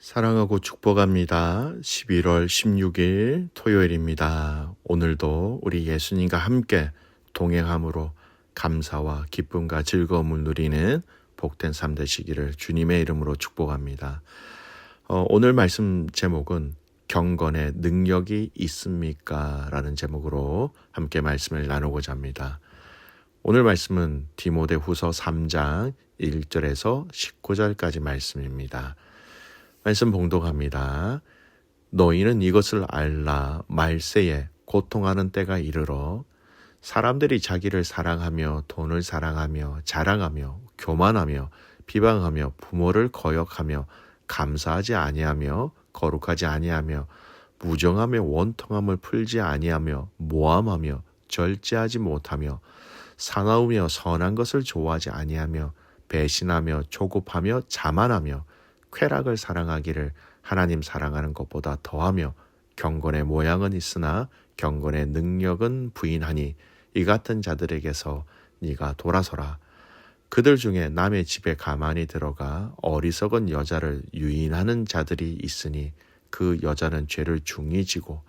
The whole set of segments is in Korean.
사랑하고 축복합니다. 11월 16일 토요일입니다. 오늘도 우리 예수님과 함께 동행함으로 감사와 기쁨과 즐거움을 누리는 복된 삶 되시기를 주님의 이름으로 축복합니다. 오늘 말씀 제목은 경건의 능력이 있습니까? 라는 제목으로 함께 말씀을 나누고자 합니다. 오늘 말씀은 디모데후서 3장 1절에서 19절까지 말씀입니다. 말씀 봉독합니다. 너희는 이것을 알라. 말세에 고통하는 때가 이르러 사람들이 자기를 사랑하며 돈을 사랑하며 자랑하며 교만하며 비방하며 부모를 거역하며 감사하지 아니하며 거룩하지 아니하며 무정하며 원통함을 풀지 아니하며 모함하며 절제하지 못하며 사나우며 선한 것을 좋아하지 아니하며 배신하며 조급하며 자만하며 쾌락을 사랑하기를 하나님 사랑하는 것보다 더하며 경건의 모양은 있으나 경건의 능력은 부인하니 이 같은 자들에게서 네가 돌아서라. 그들 중에 남의 집에 가만히 들어가 어리석은 여자를 유인하는 자들이 있으니 그 여자는 죄를 중히 지고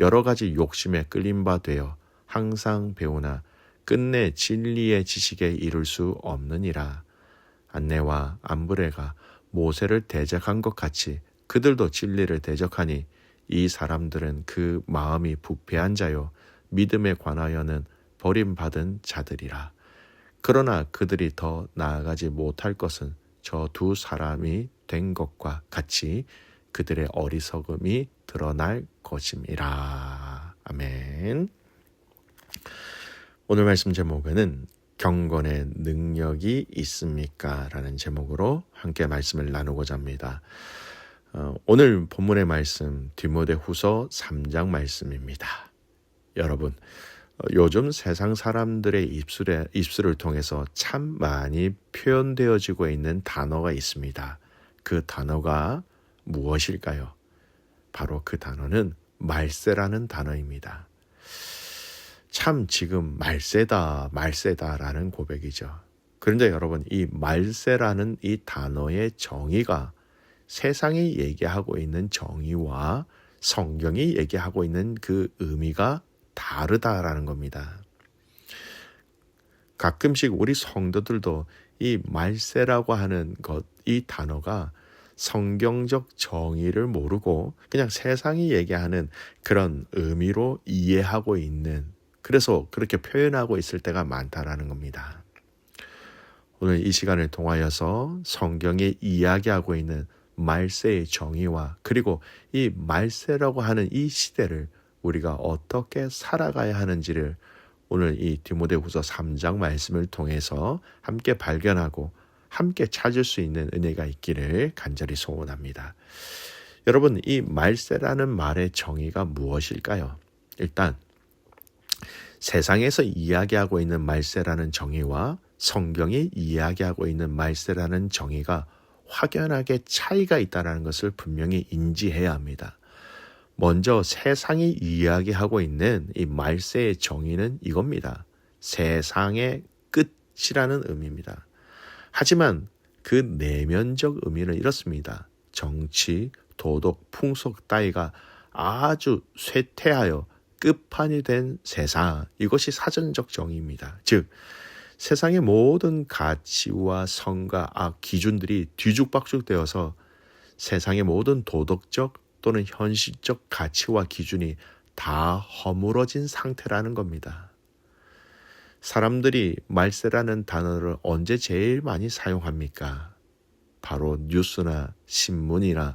여러 가지 욕심에 끌린 바 되어 항상 배우나 끝내 진리의 지식에 이를 수 없느니라. 안네와 암브레가 모세를 대적한 것 같이 그들도 진리를 대적하니 이 사람들은 그 마음이 부패한 자요 믿음에 관하여는 버림받은 자들이라. 그러나 그들이 더 나아가지 못할 것은 저 두 사람이 된 것과 같이 그들의 어리석음이 드러날 것임이라. 아멘. 오늘 말씀 제목에는 경건의 능력이 있습니까? 라는 제목으로 함께 말씀을 나누고자 합니다. 오늘 본문의 말씀 디모데후서 3장 말씀입니다. 여러분, 요즘 세상 사람들의 입술을 통해서 참 많이 표현되어지고 있는 단어가 있습니다. 그 단어가 무엇일까요? 바로 그 단어는 말세라는 단어입니다. 참 지금 말세다라는 고백이죠. 그런데 여러분, 이 말세라는 이 단어의 정의가 세상이 얘기하고 있는 정의와 성경이 얘기하고 있는 그 의미가 다르다라는 겁니다. 가끔씩 우리 성도들도 이 말세라고 하는 이 단어가 성경적 정의를 모르고 그냥 세상이 얘기하는 그런 의미로 이해하고 있는, 그래서 그렇게 표현하고 있을 때가 많다라는 겁니다. 오늘 이 시간을 통하여서 성경이 이야기하고 있는 말세의 정의와 그리고 이 말세라고 하는 이 시대를 우리가 어떻게 살아가야 하는지를 오늘 이 디모데후서 3장 말씀을 통해서 함께 발견하고 함께 찾을 수 있는 은혜가 있기를 간절히 소원합니다. 여러분, 이 말세라는 말의 정의가 무엇일까요? 일단 세상에서 이야기하고 있는 말세라는 정의와 성경이 이야기하고 있는 말세라는 정의가 확연하게 차이가 있다는 것을 분명히 인지해야 합니다. 먼저 세상이 이야기하고 있는 이 말세의 정의는 이겁니다. 세상의 끝이라는 의미입니다. 하지만 그 내면적 의미는 이렇습니다. 정치, 도덕, 풍속 따위가 아주 쇠퇴하여 끝판이 된 세상, 이것이 사전적 정의입니다. 즉 세상의 모든 가치와 성과 악 기준들이 뒤죽박죽 되어서 세상의 모든 도덕적 또는 현실적 가치와 기준이 다 허물어진 상태라는 겁니다. 사람들이 말세라는 단어를 언제 제일 많이 사용합니까? 바로 뉴스나 신문이나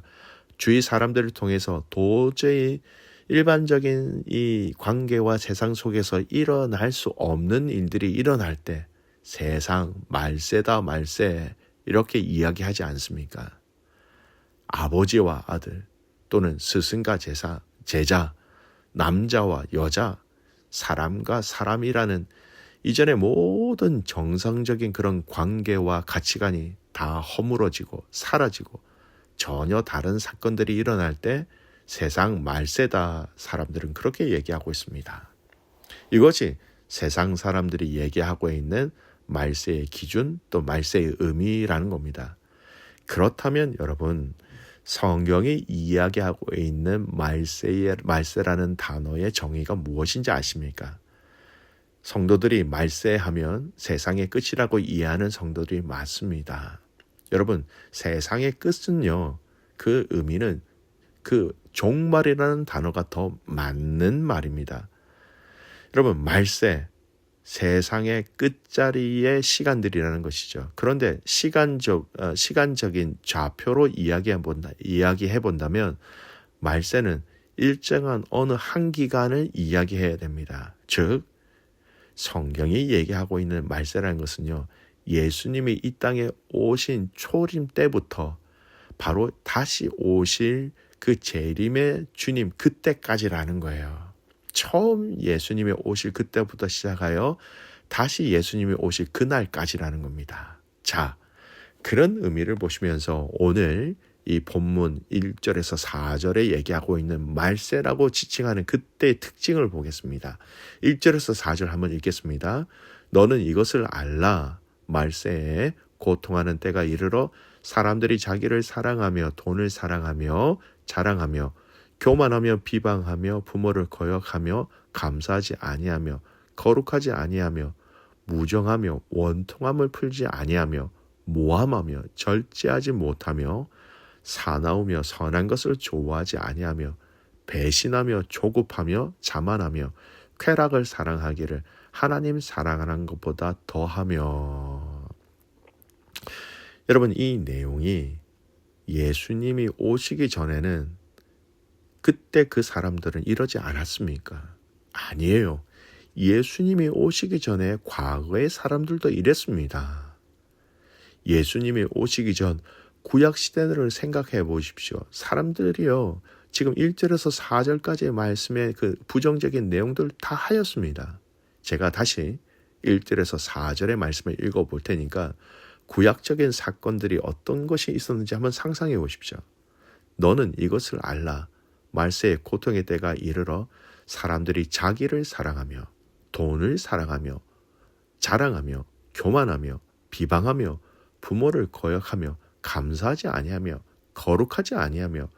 주위 사람들을 통해서 도저히 일반적인 이 관계와 세상 속에서 일어날 수 없는 일들이 일어날 때 세상 말세다 말세 이렇게 이야기하지 않습니까? 아버지와 아들 또는 스승과 제자, 남자와 여자, 사람과 사람이라는 이전의 모든 정상적인 그런 관계와 가치관이 다 허물어지고 사라지고 전혀 다른 사건들이 일어날 때 세상 말세다, 사람들은 그렇게 얘기하고 있습니다. 이것이 세상 사람들이 얘기하고 있는 말세의 기준 또 말세의 의미라는 겁니다. 그렇다면 여러분, 성경이 이야기하고 있는 말세라는 단어의 정의가 무엇인지 아십니까? 성도들이 말세하면 세상의 끝이라고 이해하는 성도들이 많습니다. 여러분, 세상의 끝은요, 그 의미는 그 종말이라는 단어가 더 맞는 말입니다. 여러분, 말세, 세상의 끝자리의 시간들이라는 것이죠. 그런데 시간적인 좌표로 이야기해 본다면 말세는 일정한 어느 한 기간을 이야기해야 됩니다. 즉, 성경이 얘기하고 있는 말세라는 것은요, 예수님이 이 땅에 오신 초림 때부터 바로 다시 오실 그 재림의 주님 그때까지라는 거예요. 처음 예수님이 오실 그때부터 시작하여 다시 예수님이 오실 그날까지라는 겁니다. 자, 그런 의미를 보시면서 오늘 이 본문 1절에서 4절에 얘기하고 있는 말세라고 지칭하는 그때의 특징을 보겠습니다. 1절에서 4절 한번 읽겠습니다. 너는 이것을 알라. 말세에 고통하는 때가 이르러 사람들이 자기를 사랑하며 돈을 사랑하며 자랑하며 교만하며 비방하며 부모를 거역하며 감사하지 아니하며 거룩하지 아니하며 무정하며 원통함을 풀지 아니하며 모함하며 절제하지 못하며 사나우며 선한 것을 좋아하지 아니하며 배신하며 조급하며 자만하며 쾌락을 사랑하기를 하나님 사랑하는 것보다 더하며. 여러분, 이 내용이 예수님이 오시기 전에는 그때 그 사람들은 이러지 않았습니까? 아니에요. 예수님이 오시기 전에 과거의 사람들도 이랬습니다. 예수님이 오시기 전 구약 시대를 생각해 보십시오. 사람들이요, 지금 1절에서 4절까지의 말씀의 그 부정적인 내용들 다 하였습니다. 제가 다시 1절에서 4절의 말씀을 읽어볼 테니까 구약적인 사건들이 어떤 것이 있었는지 한번 상상해 보십시오. 너는 이것을 알라. 말세의 고통의 때가 이르러 사람들이 자기를 사랑하며 돈을 사랑하며 자랑하며 교만하며 비방하며 부모를 거역하며 감사하지 아니하며 거룩하지 아니하며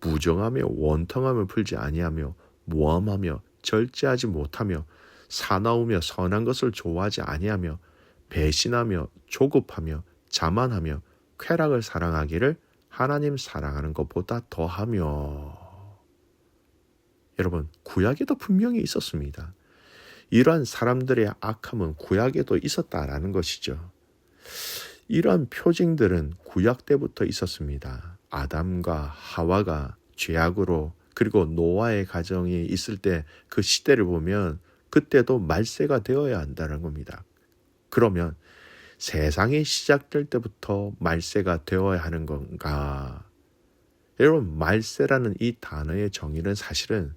무정하며 원통함을 풀지 아니하며 모함하며 절제하지 못하며 사나우며 선한 것을 좋아하지 아니하며 배신하며 조급하며 자만하며 쾌락을 사랑하기를 하나님 사랑하는 것보다 더하며. 여러분, 구약에도 분명히 있었습니다. 이러한 사람들의 악함은 구약에도 있었다라는 것이죠. 이러한 표징들은 구약 때부터 있었습니다. 아담과 하와가 죄악으로, 그리고 노아의 가정이 있을 때 그 시대를 보면 그때도 말세가 되어야 한다는 겁니다. 그러면 세상이 시작될 때부터 말세가 되어야 하는 건가? 여러분, 말세라는 이 단어의 정의는 사실은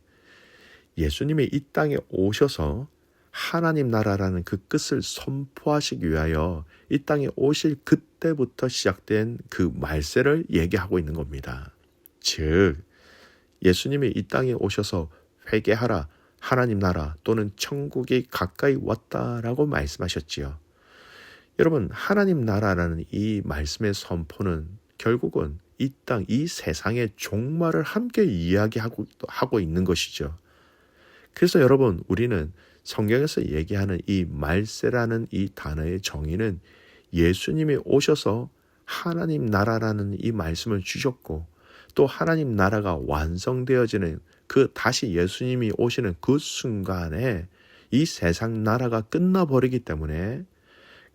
예수님이 이 땅에 오셔서 하나님 나라라는 그 끝을 선포하시기 위하여 이 땅에 오실 그때부터 시작된 그 말세를 얘기하고 있는 겁니다. 즉, 예수님이 이 땅에 오셔서 회개하라, 하나님 나라 또는 천국이 가까이 왔다라고 말씀하셨지요. 여러분, 하나님 나라라는 이 말씀의 선포는 결국은 이 땅, 이 세상의 종말을 함께 이야기하고 있는 것이죠. 그래서 여러분, 우리는 성경에서 얘기하는 이 말세라는 이 단어의 정의는 예수님이 오셔서 하나님 나라라는 이 말씀을 주셨고, 또 하나님 나라가 완성되어지는 그 다시 예수님이 오시는 그 순간에 이 세상 나라가 끝나버리기 때문에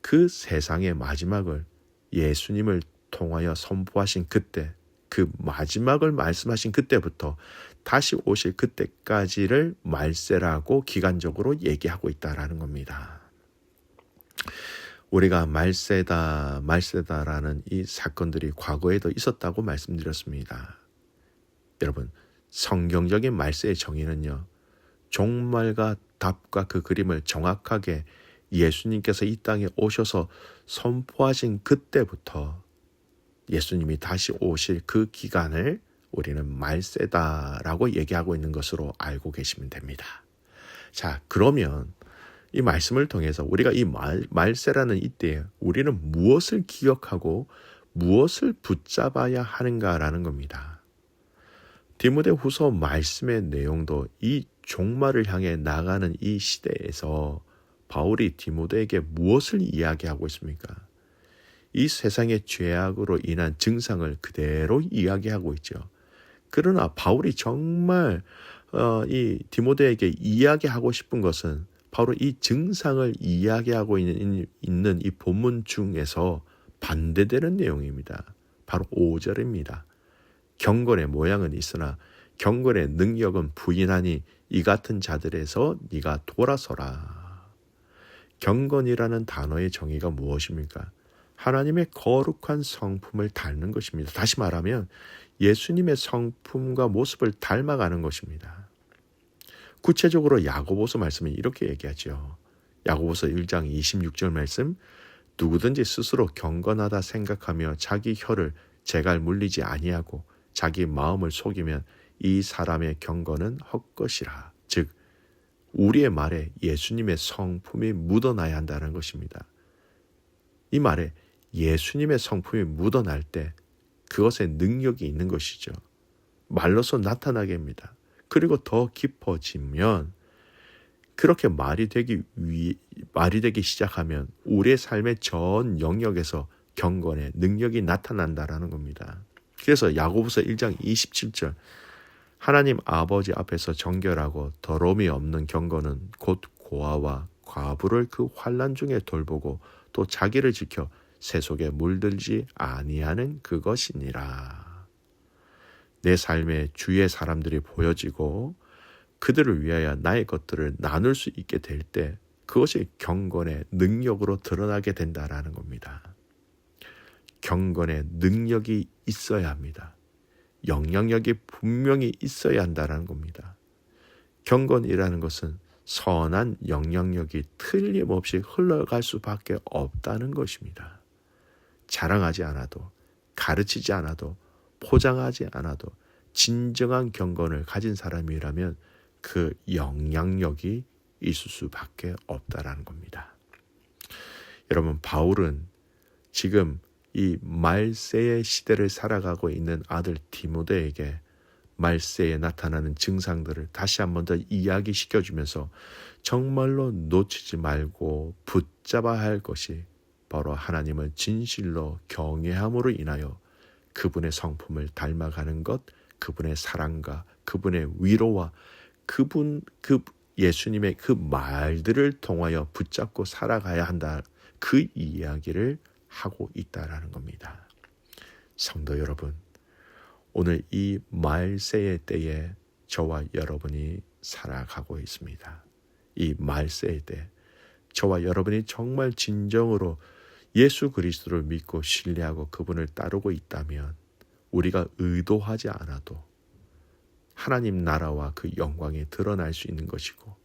그 세상의 마지막을 예수님을 통하여 선포하신 그때, 그 마지막을 말씀하신 그때부터 다시 오실 그때까지를 말세라고 기간적으로 얘기하고 있다라는 겁니다. 우리가 말세다라는 이 사건들이 과거에도 있었다고 말씀드렸습니다. 여러분, 성경적인 말세의 정의는요, 종말과 답과 그 그림을 정확하게 예수님께서 이 땅에 오셔서 선포하신 그때부터 예수님이 다시 오실 그 기간을 우리는 말세다라고 얘기하고 있는 것으로 알고 계시면 됩니다. 자, 그러면 이 말씀을 통해서 우리가 이 말세라는 이때에 우리는 무엇을 기억하고 무엇을 붙잡아야 하는가라는 겁니다. 디모데후서 말씀의 내용도 이 종말을 향해 나가는 이 시대에서 바울이 디모데에게 무엇을 이야기하고 있습니까? 이 세상의 죄악으로 인한 증상을 그대로 이야기하고 있죠. 그러나 바울이 정말 이 디모데에게 이야기하고 싶은 것은 바로 이 증상을 이야기하고 있는 이 본문 중에서 반대되는 내용입니다. 바로 5절입니다. 경건의 모양은 있으나 경건의 능력은 부인하니 이 같은 자들에서 네가 돌아서라. 경건이라는 단어의 정의가 무엇입니까? 하나님의 거룩한 성품을 닮는 것입니다. 다시 말하면 예수님의 성품과 모습을 닮아가는 것입니다. 구체적으로 야고보서 말씀이 이렇게 얘기하죠. 야고보서 1장 26절 말씀, 누구든지 스스로 경건하다 생각하며 자기 혀를 재갈 물리지 아니하고 자기 마음을 속이면 이 사람의 경건은 헛것이라. 즉 우리의 말에 예수님의 성품이 묻어나야 한다는 것입니다. 이 말에 예수님의 성품이 묻어날 때 그것에 능력이 있는 것이죠. 말로서 나타나게 합니다. 그리고 더 깊어지면 그렇게 말이 되기 시작하면 우리의 삶의 전 영역에서 경건의 능력이 나타난다라는 겁니다. 그래서 야고보서 1장 27절 하나님 아버지 앞에서 정결하고 더러움이 없는 경건은 곧 고아와 과부를 그 환난 중에 돌보고 또 자기를 지켜 새 속에 물들지 아니하는 그것이니라. 내 삶에 주위의 사람들이 보여지고 그들을 위하여 나의 것들을 나눌 수 있게 될 때 그것이 경건의 능력으로 드러나게 된다라는 겁니다. 경건의 능력이 있어야 합니다. 영향력이 분명히 있어야 한다는 겁니다. 경건이라는 것은 선한 영향력이 틀림없이 흘러갈 수밖에 없다는 것입니다. 자랑하지 않아도, 가르치지 않아도, 포장하지 않아도 진정한 경건을 가진 사람이라면 그 영향력이 있을 수밖에 없다라는 겁니다. 여러분, 바울은 지금 이 말세의 시대를 살아가고 있는 아들 디모데에게 말세에 나타나는 증상들을 다시 한 번 더 이야기시켜주면서 정말로 놓치지 말고 붙잡아야 할 것이 바로 하나님을 진실로 경외함으로 인하여 그분의 성품을 닮아가는 것, 그분의 사랑과 그분의 위로와 그 예수님의 그 말들을 통하여 붙잡고 살아가야 한다. 그 이야기를 하고 있다라는 겁니다. 성도 여러분, 오늘 이 말세의 때에 저와 여러분이 살아가고 있습니다. 이 말세의 때 저와 여러분이 정말 진정으로 예수 그리스도를 믿고 신뢰하고 그분을 따르고 있다면 우리가 의도하지 않아도 하나님 나라와 그 영광이 드러날 수 있는 것이고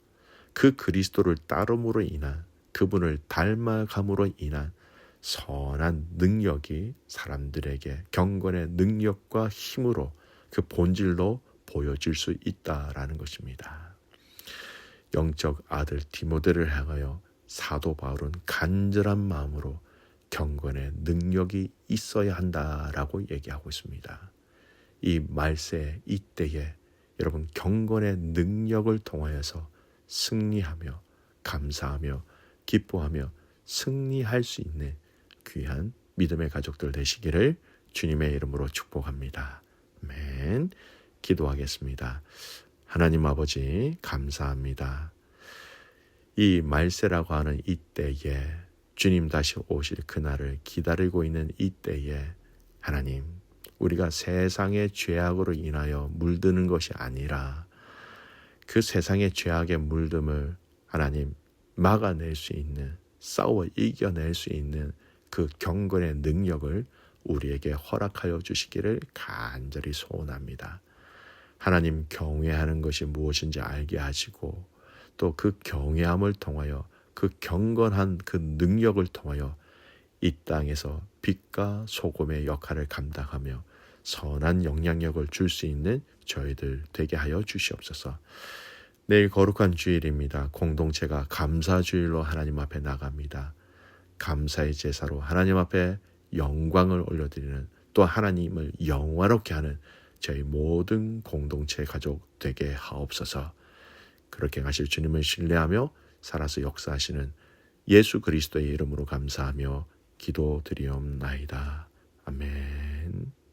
그 그리스도를 따름으로 인한 그분을 닮아감으로 인한 선한 능력이 사람들에게 경건의 능력과 힘으로 그 본질로 보여질 수 있다라는 것입니다. 영적 아들 디모데를 향하여 사도 바울은 간절한 마음으로 경건의 능력이 있어야 한다라고 얘기하고 있습니다. 이 말세 이때에 여러분 경건의 능력을 통하여서 승리하며 감사하며 기뻐하며 승리할 수 있는 귀한 믿음의 가족들 되시기를 주님의 이름으로 축복합니다. 아멘. 기도하겠습니다. 하나님 아버지 감사합니다. 이 말세라고 하는 이때에 주님 다시 오실 그날을 기다리고 있는 이때에 하나님 우리가 세상의 죄악으로 인하여 물드는 것이 아니라 그 세상의 죄악의 물듦을 하나님 막아낼 수 있는 싸워 이겨낼 수 있는 그 경건의 능력을 우리에게 허락하여 주시기를 간절히 소원합니다. 하나님 경외하는 것이 무엇인지 알게 하시고 또 그 경외함을 통하여 그 경건한 그 능력을 통하여 이 땅에서 빛과 소금의 역할을 감당하며 선한 영향력을 줄 수 있는 저희들 되게 하여 주시옵소서. 내일 거룩한 주일입니다. 공동체가 감사주일로 하나님 앞에 나갑니다. 감사의 제사로 하나님 앞에 영광을 올려드리는, 또 하나님을 영화롭게 하는 저희 모든 공동체 가족 되게 하옵소서. 그렇게 가실 주님을 신뢰하며 살아서 역사하시는 예수 그리스도의 이름으로 감사하며 기도드리옵나이다. 아멘.